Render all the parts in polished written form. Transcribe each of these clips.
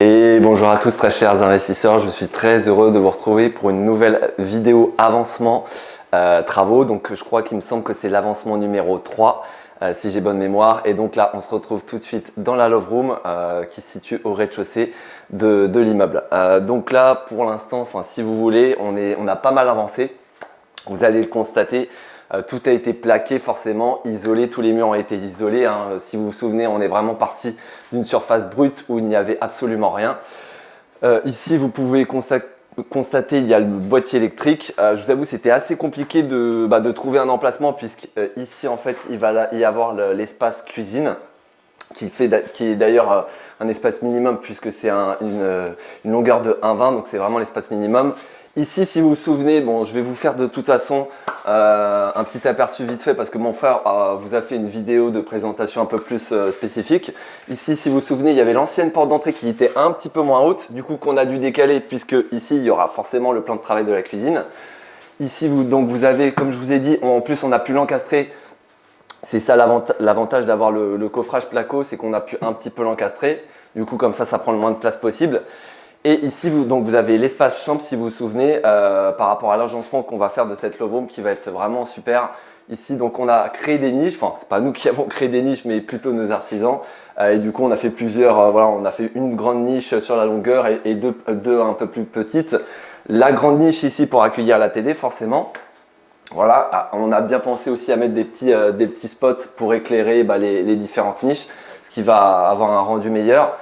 Et bonjour à tous très chers investisseurs, je suis très heureux de vous retrouver pour une nouvelle vidéo avancement travaux. Donc je crois qu'il me semble que c'est l'avancement numéro 3 si j'ai bonne mémoire. Et donc là on se retrouve tout de suite dans la Love Room qui se situe au rez-de-chaussée de l'immeuble. Donc là pour l'instant, si vous voulez, on a pas mal avancé. Vous allez le constater. Tout a été plaqué forcément, isolé, tous les murs ont été isolés. Si vous vous souvenez, on est vraiment parti d'une surface brute où il n'y avait absolument rien. Ici, vous pouvez constater, il y a le boîtier électrique. Je vous avoue, c'était assez compliqué de trouver un emplacement puisque ici, en fait, il va y avoir l'espace cuisine qui est d'ailleurs un espace minimum puisque c'est une longueur de 1,20, donc c'est vraiment l'espace minimum. Ici, si vous vous souvenez, bon, je vais vous faire de toute façon un petit aperçu vite fait parce que mon frère vous a fait une vidéo de présentation un peu plus spécifique. Ici, si vous vous souvenez, il y avait l'ancienne porte d'entrée qui était un petit peu moins haute, du coup qu'on a dû décaler puisque ici, il y aura forcément le plan de travail de la cuisine. Ici, vous avez, comme je vous ai dit, en plus, on a pu l'encastrer. C'est ça l'avantage d'avoir le coffrage placo, c'est qu'on a pu un petit peu l'encastrer. Du coup, comme ça prend le moins de place possible. Et ici, vous avez l'espace chambre, si vous vous souvenez, par rapport à l'agencement qu'on va faire de cette Love Room qui va être vraiment super. Ici, donc, on a créé des niches. Enfin, c'est pas nous qui avons créé des niches, mais plutôt nos artisans. Et du coup, on a fait plusieurs. Voilà, on a fait une grande niche sur la longueur et deux un peu plus petites. La grande niche ici pour accueillir la télé, forcément. Voilà, on a bien pensé aussi à mettre des petits spots pour éclairer les différentes niches, ce qui va avoir un rendu meilleur.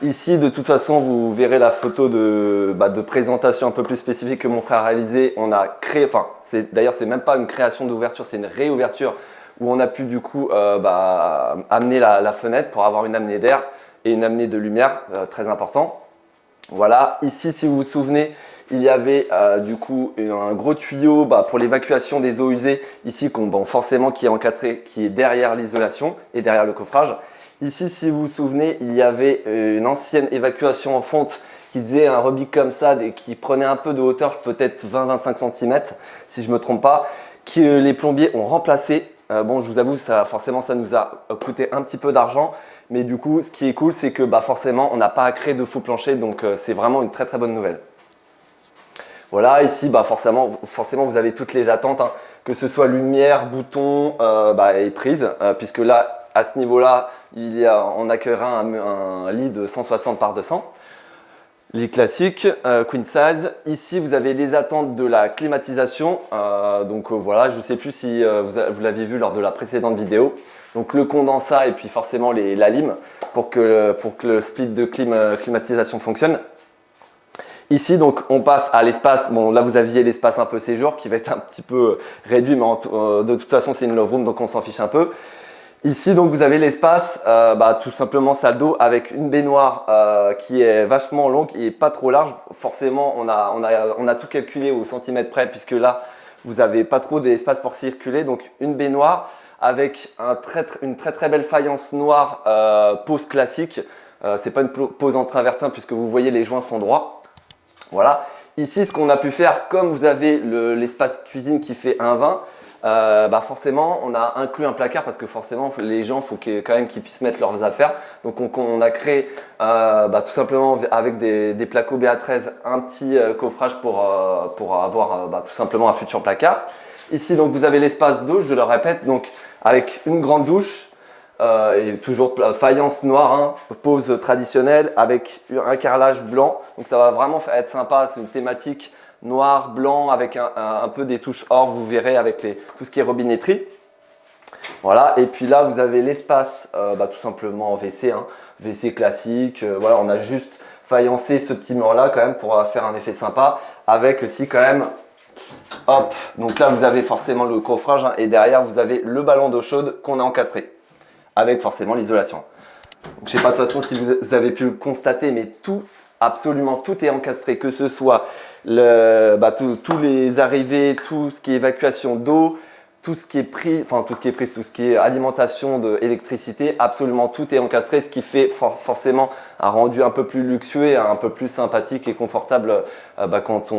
Ici, de toute façon, vous verrez la photo de présentation un peu plus spécifique que mon frère a réalisé. On a créé, d'ailleurs, c'est même pas une création d'ouverture, c'est une réouverture où on a pu du coup amener la fenêtre pour avoir une amenée d'air et une amenée de lumière, très important. Voilà, ici, si vous vous souvenez, il y avait du coup un gros tuyau pour l'évacuation des eaux usées, ici forcément qui est encastré, qui est derrière l'isolation et derrière le coffrage. Ici, si vous vous souvenez, il y avait une ancienne évacuation en fonte qui faisait un rebic comme ça, qui prenait un peu de hauteur, peut-être 20-25 cm, si je ne me trompe pas, que les plombiers ont remplacé. Bon, je vous avoue, forcément, ça nous a coûté un petit peu d'argent. Mais du coup, ce qui est cool, c'est que forcément, on n'a pas à créer de faux plancher. Donc, c'est vraiment une très très bonne nouvelle. Voilà, ici, forcément, vous avez toutes les attentes, que ce soit lumière, bouton et prise, puisque là, à ce niveau-là, on accueillera un lit de 160 par 200. Lit classique, queen size. Ici, vous avez les attentes de la climatisation. Voilà, je ne sais plus si vous l'aviez vu lors de la précédente vidéo. Donc le condensat et puis forcément la lime pour que le split de climatisation fonctionne. Ici, donc, on passe à l'espace. Bon, là, vous aviez l'espace un peu séjour qui va être un petit peu réduit, mais de toute façon, c'est une love room, donc on s'en fiche un peu. Ici, donc, vous avez l'espace, tout simplement salle d'eau avec une baignoire qui est vachement longue et pas trop large. Forcément, on a tout calculé au centimètre près puisque là, vous n'avez pas trop d'espace pour circuler. Donc, une baignoire avec une très très belle faïence noire pose classique. C'est pas une pose en travertin puisque vous voyez les joints sont droits. Voilà. Ici, ce qu'on a pu faire, comme vous avez l'espace cuisine qui fait 1,20, forcément, on a inclus un placard parce que forcément, les gens, il faut quand même qu'ils puissent mettre leurs affaires. Donc, on a créé tout simplement avec des placos BA13 un petit coffrage pour avoir tout simplement un futur placard. Ici, donc, vous avez l'espace douche, je le répète, donc avec une grande douche. Et toujours faïence noire, pose traditionnelle avec un carrelage blanc. Donc ça va vraiment être sympa, c'est une thématique noir, blanc avec un peu des touches or, vous verrez avec tout ce qui est robinetterie. Voilà, et puis là vous avez l'espace tout simplement en WC, WC classique. Voilà, on a juste faïencé ce petit mur là quand même pour faire un effet sympa avec aussi quand même. Hop, donc là vous avez forcément le coffrage et derrière vous avez le ballon d'eau chaude qu'on a encastré. Avec forcément l'isolation. Je ne sais pas de toute façon si vous avez pu le constater, mais absolument tout est encastré, que ce soit tous les arrivées, tout ce qui est évacuation d'eau, tout ce qui est tout ce qui est alimentation d'électricité, absolument tout est encastré, ce qui fait forcément un rendu un peu plus luxueux et un peu plus sympathique et confortable quand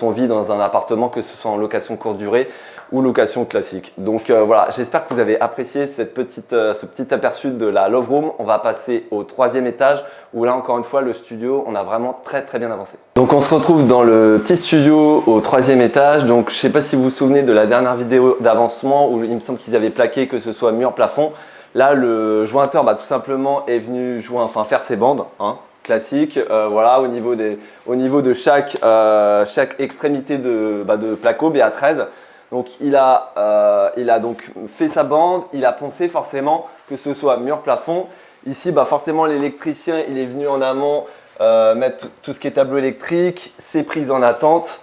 on vit dans un appartement, que ce soit en location courte durée ou location classique. Donc voilà, j'espère que vous avez apprécié ce petit aperçu de la Love Room. On va passer au 3e étage où là encore une fois le studio, on a vraiment très bien avancé. Donc on se retrouve dans le petit studio au 3e étage. Donc je ne sais pas si vous vous souvenez de la dernière vidéo d'avancement où il me semble qu'ils avaient plaqué que ce soit mur plafond. Là le jointeur tout simplement est venu faire ses bandes. Classique, voilà, au niveau de chaque extrémité de placo BA13. Donc il a donc fait sa bande, il a poncé forcément, que ce soit mur plafond. Ici, forcément l'électricien il est venu en amont mettre tout ce qui est tableau électrique, ses prises en attente.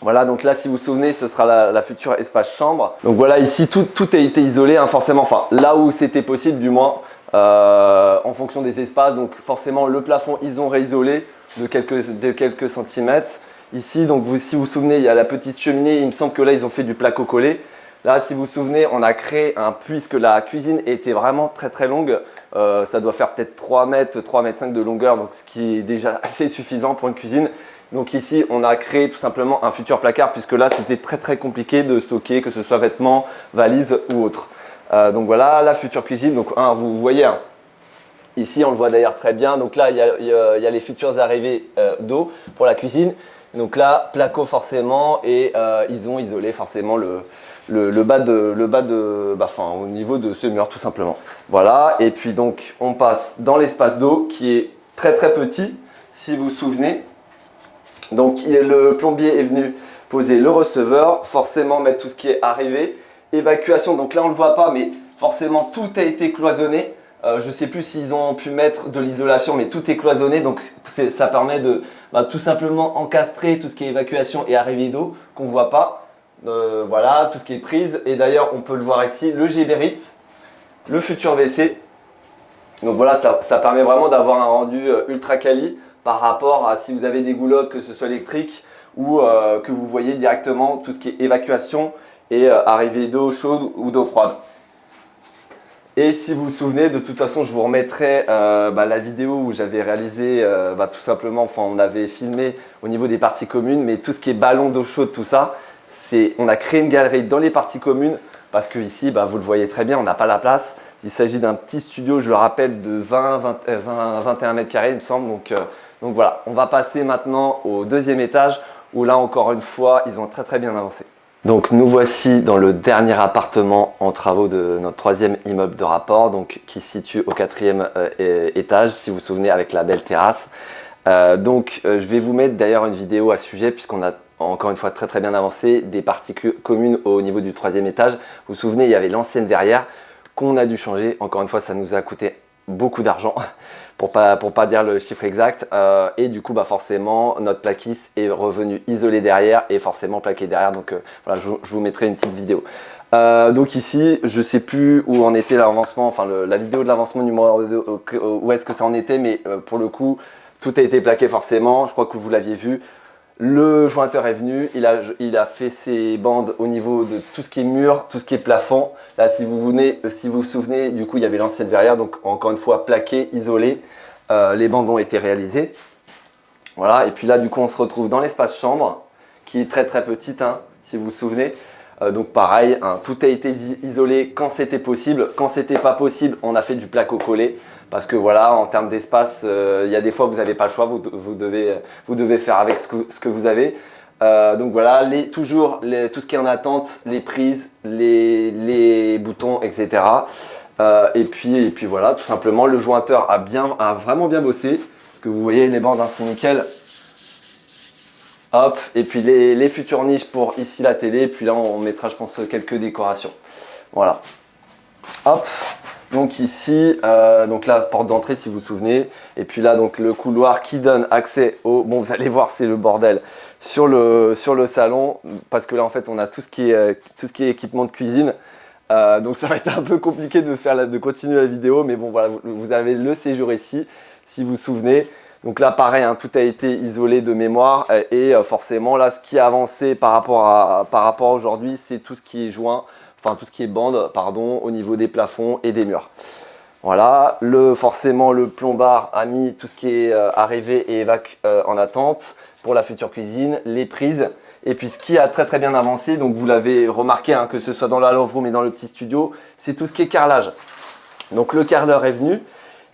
Voilà, donc là si vous vous souvenez, ce sera la future espace chambre. Donc voilà, ici tout a été isolé, forcément, là où c'était possible du moins. En fonction des espaces, donc forcément le plafond ils ont réisolé de quelques centimètres. Ici, donc si vous vous souvenez, il y a la petite cheminée, il me semble que là ils ont fait du placo collé. Là si vous vous souvenez, on a créé puisque la cuisine était vraiment très longue, ça doit faire peut-être 3 mètres, 3 mètres 5 de longueur, donc ce qui est déjà assez suffisant pour une cuisine. Donc ici on a créé tout simplement un futur placard puisque là c'était très compliqué de stocker, que ce soit vêtements, valises ou autre. Donc voilà la future cuisine. Donc vous voyez ici on le voit d'ailleurs très bien. Donc là il y a les futures arrivées d'eau pour la cuisine. Donc là placo forcément et ils ont isolé forcément le bas au niveau de ce mur tout simplement. Voilà, et puis donc on passe dans l'espace d'eau qui est très petit si vous vous souvenez. Donc le plombier est venu poser le receveur, forcément mettre tout ce qui est arrivé. Évacuation, donc là on ne le voit pas, mais forcément tout a été cloisonné. Je ne sais plus s'ils ont pu mettre de l'isolation, mais tout est cloisonné. Donc ça permet de tout simplement encastrer tout ce qui est évacuation et arrivée d'eau qu'on ne voit pas. Voilà, tout ce qui est prise. Et d'ailleurs, on peut le voir ici, le G-Berit, le futur WC. Donc voilà, ça permet vraiment d'avoir un rendu ultra quali par rapport à si vous avez des goulottes, que ce soit électrique ou que vous voyez directement tout ce qui est évacuation et arrivée d'eau chaude ou d'eau froide. Et si vous vous souvenez, de toute façon je vous remettrai la vidéo où j'avais réalisé tout simplement, on avait filmé au niveau des parties communes, mais tout ce qui est ballon d'eau chaude, tout ça, on a créé une galerie dans les parties communes parce que ici, vous le voyez très bien, on n'a pas la place. Il s'agit d'un petit studio, je le rappelle, de 21 mètres carrés il me semble. Donc voilà, on va passer maintenant au 2e étage où là encore une fois, ils ont très bien avancé. Donc nous voici dans le dernier appartement en travaux de notre 3e immeuble de rapport, donc qui se situe au 4e étage, si vous vous souvenez, avec la belle terrasse. Je vais vous mettre d'ailleurs une vidéo à ce sujet puisqu'on a encore une fois très bien avancé, des parties communes au niveau du 3e étage. Vous vous souvenez, il y avait l'ancienne verrière qu'on a dû changer. Encore une fois, ça nous a coûté beaucoup d'argent. Pour pas dire le chiffre exact, et du coup forcément notre plaquiste est revenu isolé derrière et forcément plaqué derrière, donc voilà, je vous mettrai une petite vidéo. Donc ici je sais plus où en était l'avancement, la vidéo de l'avancement numéro 2, où est-ce que ça en était, mais pour le coup tout a été plaqué forcément, je crois que vous l'aviez vu. Le jointeur est venu, il a fait ses bandes au niveau de tout ce qui est mur, tout ce qui est plafond. Là, si vous vous souvenez, du coup, il y avait l'ancienne verrière, donc encore une fois plaqué, isolé. Les bandes ont été réalisées. Voilà, et puis là, du coup, on se retrouve dans l'espace chambre, qui est très petite, si vous vous souvenez. Donc pareil, tout a été isolé quand c'était possible. Quand c'était pas possible, on a fait du placo collé. Parce que voilà, en termes d'espace, il y a des fois vous n'avez pas le choix, vous devez faire avec ce que vous avez. Donc voilà, tout ce qui est en attente, les prises, les boutons, etc. Et puis voilà, tout simplement, le jointeur a vraiment bien bossé. Que vous voyez, les bandes, c'est nickel. Hop, et puis les futures niches pour ici la télé. Et puis là, on mettra, je pense, quelques décorations. Voilà. Hop. Donc ici, donc la porte d'entrée si vous vous souvenez, et puis là donc le couloir qui donne accès au, bon vous allez voir c'est le bordel sur le salon, parce que là en fait on a tout ce qui est équipement de cuisine, donc ça va être un peu compliqué de continuer la vidéo, mais bon voilà, vous avez le séjour ici si vous vous souvenez. Donc là pareil, tout a été isolé de mémoire, et forcément là ce qui a avancé par rapport à aujourd'hui, c'est tout ce qui est joint, tout ce qui est bande, pardon, au niveau des plafonds et des murs. Voilà, forcément le plombard a mis tout ce qui est arrivé et évac en attente pour la future cuisine, les prises, Et puis ce qui a très bien avancé, donc vous l'avez remarqué, hein, que ce soit dans la Love Room et dans le petit studio, c'est tout ce qui est carrelage. Donc le carreleur est venu.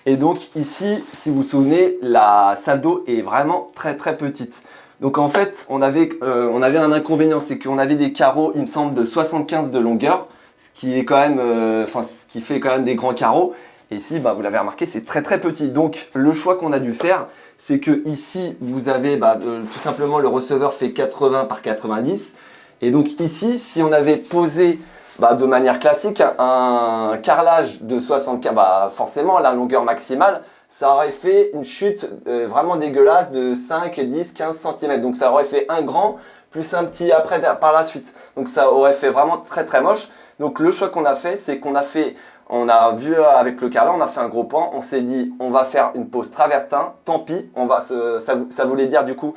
Et donc ici, si vous vous souvenez, la salle d'eau est vraiment très petite. Donc en fait, on avait un inconvénient, c'est qu'on avait des carreaux, il me semble, de 75 de longueur, ce qui est quand même, ce qui fait quand même des grands carreaux. Et ici, bah, vous l'avez remarqué, c'est très petit. Donc le choix qu'on a dû faire, c'est que ici, vous avez tout simplement le receveur fait 80 par 90. Et donc ici, si on avait posé de manière classique, un carrelage de 75, forcément la longueur maximale, ça aurait fait une chute vraiment dégueulasse de 5, 10, 15 cm. Donc ça aurait fait un grand plus un petit après par la suite. Donc ça aurait fait vraiment très moche. Donc le choix qu'on a fait, c'est qu'on a vu avec le carreleur, on a fait un gros pan, on s'est dit on va faire une pose travertin, tant pis, ça voulait dire du coup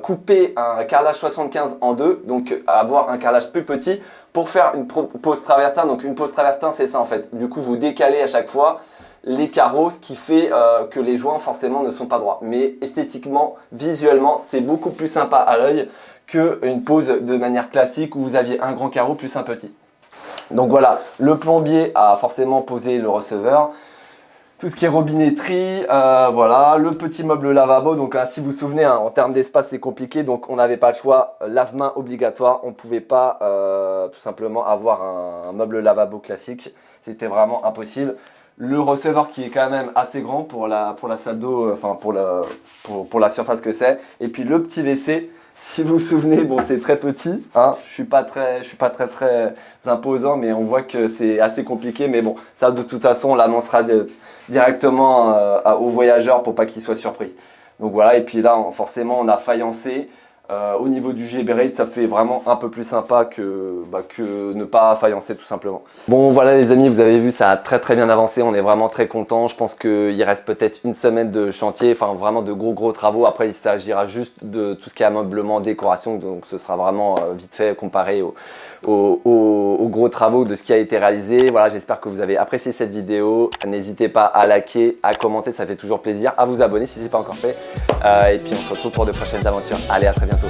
couper un carrelage 75 en deux, donc avoir un carrelage plus petit pour faire une pose travertin. Donc une pose travertin, c'est ça en fait. Du coup, vous décalez à chaque fois les carreaux, ce qui fait que les joints forcément ne sont pas droits. Mais esthétiquement, visuellement, c'est beaucoup plus sympa à l'œil qu'une pose de manière classique où vous aviez un grand carreau plus un petit. Donc voilà, le plombier a forcément posé le receveur. Tout ce qui est robinetterie, voilà, le petit meuble lavabo. Donc si vous vous souvenez, hein, en termes d'espace c'est compliqué, donc on n'avait pas le choix, lave-main obligatoire, on ne pouvait pas tout simplement avoir un meuble lavabo classique, c'était vraiment impossible. Le receveur qui est quand même assez grand pour la salle d'eau, enfin pour la surface que c'est, et puis le petit WC. Si vous vous souvenez, bon c'est très petit, hein, je suis pas très imposant, mais on voit que c'est assez compliqué. Mais bon, ça de toute façon on l'annoncera directement aux voyageurs pour pas qu'ils soient surpris. Donc voilà, et puis là forcément on a faïencé. Au niveau du G-Braid, ça fait vraiment un peu plus sympa que ne pas faïencer tout simplement. Bon voilà les amis, vous avez vu, ça a très bien avancé, on est vraiment très contents. Je pense qu'il reste peut-être une semaine de chantier, enfin vraiment de gros travaux. Après il s'agira juste de tout ce qui est ameublement, décoration, donc ce sera vraiment vite fait comparé aux gros travaux de ce qui a été réalisé. Voilà, j'espère que vous avez apprécié cette vidéo. N'hésitez pas à liker, à commenter, ça fait toujours plaisir, à vous abonner si ce n'est pas encore fait. Et puis on se retrouve pour de prochaines aventures. Allez, à très bientôt.